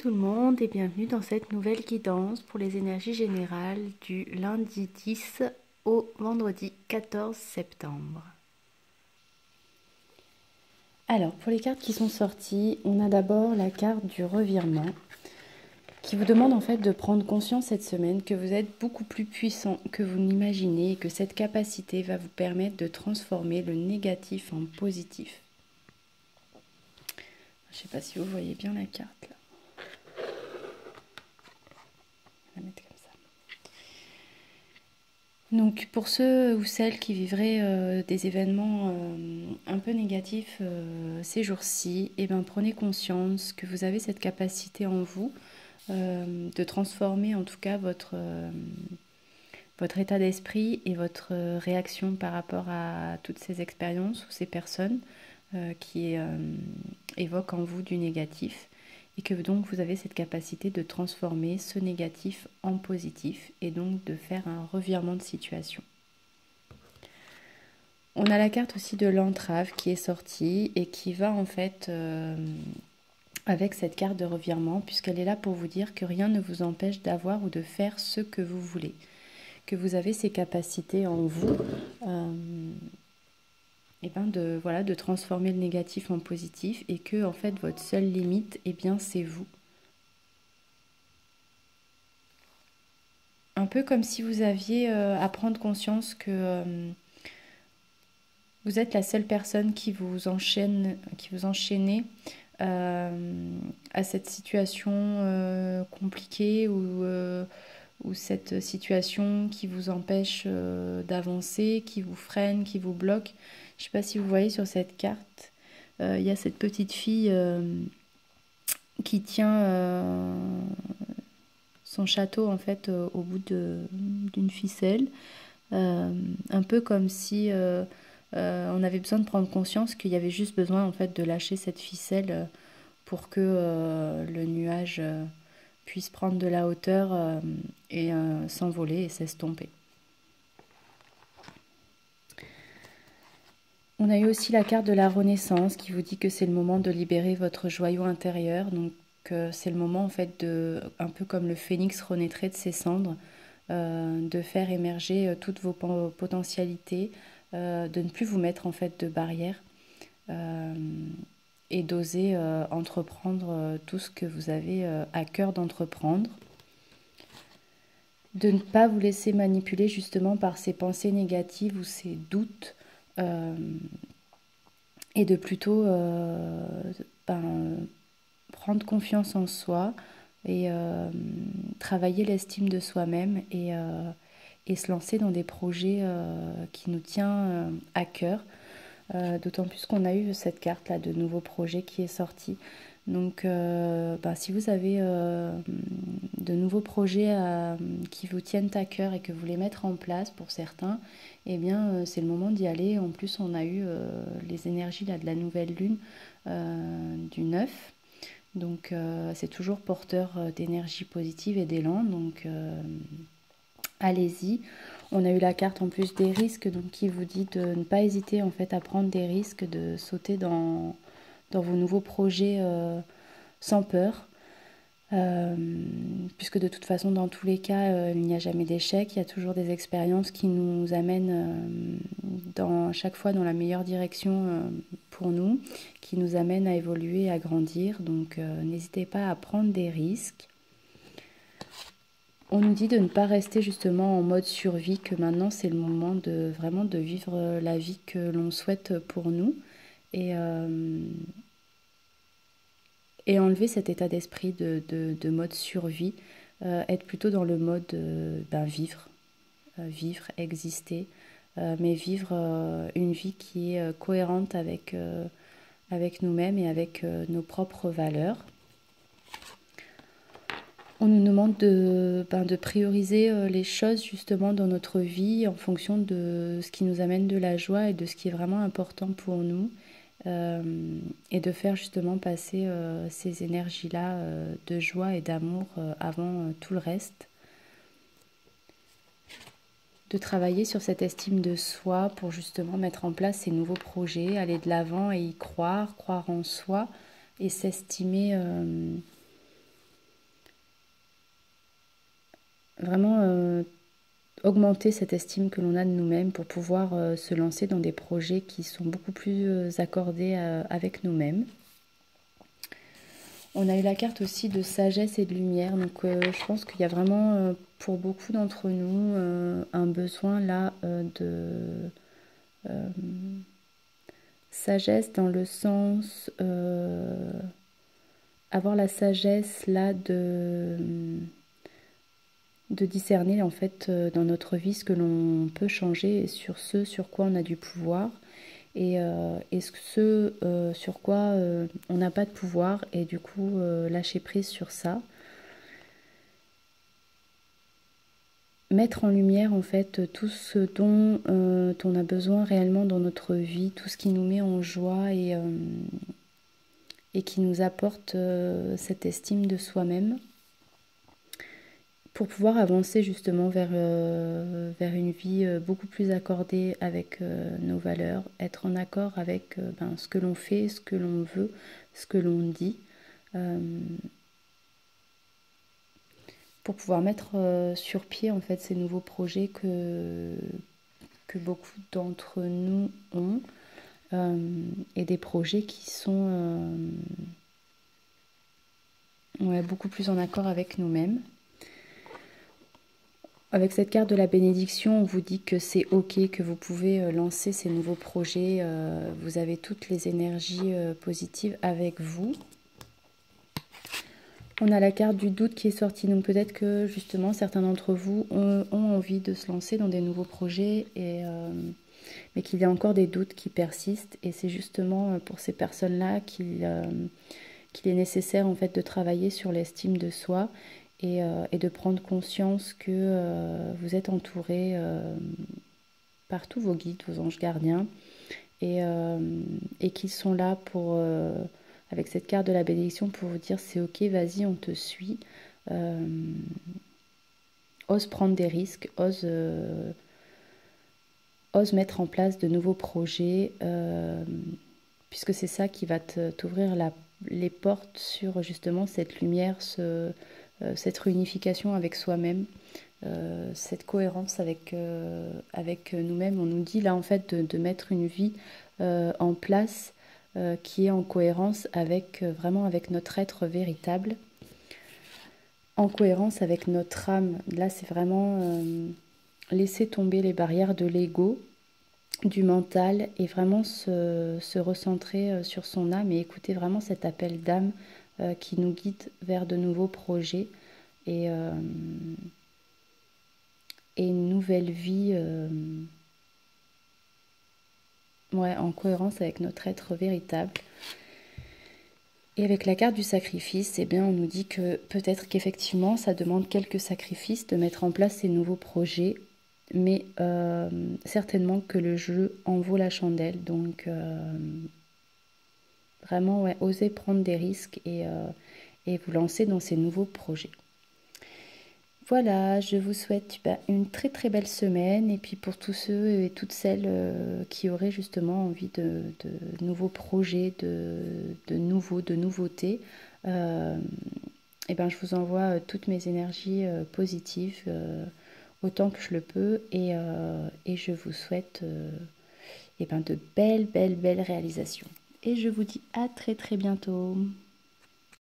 tout le monde et bienvenue dans cette nouvelle guidance pour les énergies générales du lundi 10 au vendredi 14 septembre. Alors pour les cartes qui sont sorties, on a d'abord la carte du revirement qui vous demande en fait de prendre conscience cette semaine que vous êtes beaucoup plus puissant que vous n'imaginez et que cette capacité va vous permettre de transformer le négatif en positif. Je ne sais pas si vous voyez bien la carte là. On va la mettre comme ça. Donc pour ceux ou celles qui vivraient des événements un peu négatifs ces jours-ci, eh ben, prenez conscience que vous avez cette capacité en vous de transformer en tout cas votre état d'esprit et votre réaction par rapport à toutes ces expériences ou ces personnes qui évoquent en vous du négatif. Et que donc vous avez cette capacité de transformer ce négatif en positif et donc de faire un revirement de situation. On a la carte aussi de l'entrave qui est sortie et qui va en fait avec cette carte de revirement puisqu'elle est là pour vous dire que rien ne vous empêche d'avoir ou de faire ce que vous voulez. Que vous avez ces capacités en vous et ben de transformer le négatif en positif et que en fait votre seule limite, eh bien c'est vous. Un peu comme si vous aviez à prendre conscience que vous êtes la seule personne qui vous enchaînez à cette situation compliquée ou cette situation qui vous empêche d'avancer, qui vous freine, qui vous bloque. Je ne sais pas si vous voyez sur cette carte, il y a cette petite fille qui tient son château en fait au bout d'une ficelle, un peu comme si on avait besoin de prendre conscience qu'il y avait juste besoin en fait de lâcher cette ficelle pour que le nuage puisse prendre de la hauteur et s'envoler et s'estomper. On a eu aussi la carte de la Renaissance qui vous dit que c'est le moment de libérer votre joyau intérieur. Donc c'est le moment en fait de, un peu comme le phénix renaîtrait de ses cendres, de faire émerger toutes vos potentialités, de ne plus vous mettre en fait de barrières et d'oser entreprendre tout ce que vous avez à cœur d'entreprendre. De ne pas vous laisser manipuler justement par ces pensées négatives ou ces doutes et de plutôt prendre confiance en soi et travailler l'estime de soi-même et se lancer dans des projets qui nous tiennent à cœur. D'autant plus qu'on a eu cette carte là de nouveaux projets qui est sortie. Donc si vous avez de nouveaux projets qui vous tiennent à cœur et que vous voulez mettre en place pour certains, eh bien c'est le moment d'y aller. En plus on a eu les énergies là, de la nouvelle lune du 9. Donc c'est toujours porteur d'énergie positive et d'élan. Donc allez-y. On a eu la carte en plus des risques, donc qui vous dit de ne pas hésiter en fait à prendre des risques, de sauter dans vos nouveaux projets sans peur. Puisque de toute façon dans tous les cas il n'y a jamais d'échec, il y a toujours des expériences qui nous amènent chaque fois dans la meilleure direction pour nous, qui nous amènent à évoluer, à grandir, donc n'hésitez pas à prendre des risques. On nous dit de ne pas rester justement en mode survie, que maintenant c'est le moment de vraiment de vivre la vie que l'on souhaite pour nous et enlever cet état d'esprit de mode survie, être plutôt dans le mode vivre, exister, mais vivre une vie qui est cohérente avec nous-mêmes et avec nos propres valeurs. On nous demande de prioriser les choses justement dans notre vie en fonction de ce qui nous amène de la joie et de ce qui est vraiment important pour nous et de faire justement passer ces énergies-là de joie et d'amour avant tout le reste. De travailler sur cette estime de soi pour justement mettre en place ces nouveaux projets, aller de l'avant et y croire en soi et s'estimer vraiment augmenter cette estime que l'on a de nous-mêmes pour pouvoir se lancer dans des projets qui sont beaucoup plus accordés avec nous-mêmes. On a eu la carte aussi de sagesse et de lumière, donc je pense qu'il y a vraiment pour beaucoup d'entre nous un besoin là de sagesse dans le sens avoir la sagesse là de discerner en fait dans notre vie ce que l'on peut changer et sur ce sur quoi on a du pouvoir et ce sur quoi on n'a pas de pouvoir et du coup lâcher prise sur ça. Mettre en lumière en fait tout ce dont on a besoin réellement dans notre vie, tout ce qui nous met en joie et qui nous apporte cette estime de soi-même pour pouvoir avancer justement vers une vie beaucoup plus accordée avec nos valeurs, être en accord avec ce que l'on fait, ce que l'on veut, ce que l'on dit, pour pouvoir mettre sur pied en fait ces nouveaux projets que beaucoup d'entre nous ont et des projets qui sont beaucoup plus en accord avec nous-mêmes. Avec cette carte de la bénédiction, on vous dit que c'est ok, que vous pouvez lancer ces nouveaux projets. Vous avez toutes les énergies positives avec vous. On a la carte du doute qui est sortie, donc peut-être que justement certains d'entre vous ont envie de se lancer dans des nouveaux projets, mais qu'il y a encore des doutes qui persistent. Et c'est justement pour ces personnes-là qu'il est nécessaire en fait de travailler sur l'estime de soi et de prendre conscience que vous êtes entouré par tous vos guides, vos anges gardiens, et qu'ils sont là pour, avec cette carte de la bénédiction, pour vous dire c'est ok, vas-y, on te suit. Ose prendre des risques, ose mettre en place de nouveaux projets, puisque c'est ça qui va t'ouvrir les portes sur justement cette lumière, cette réunification avec soi-même, cette cohérence avec nous-mêmes. On nous dit là en fait de mettre une vie en place qui est en cohérence avec vraiment avec notre être véritable, en cohérence avec notre âme. Là c'est vraiment laisser tomber les barrières de l'ego, du mental, et vraiment se recentrer sur son âme et écouter vraiment cet appel d'âme qui nous guide vers de nouveaux projets et une nouvelle vie en cohérence avec notre être véritable. Et avec la carte du sacrifice, eh bien, on nous dit que peut-être qu'effectivement ça demande quelques sacrifices de mettre en place ces nouveaux projets, mais certainement que le jeu en vaut la chandelle. Donc vraiment, osez prendre des risques et vous lancer dans ces nouveaux projets. Voilà, je vous souhaite une très très belle semaine, et puis pour tous ceux et toutes celles qui auraient justement envie de nouveaux projets, de nouveautés, je vous envoie toutes mes énergies positives autant que je le peux, et je vous souhaite de belles réalisations. Et je vous dis à très très bientôt.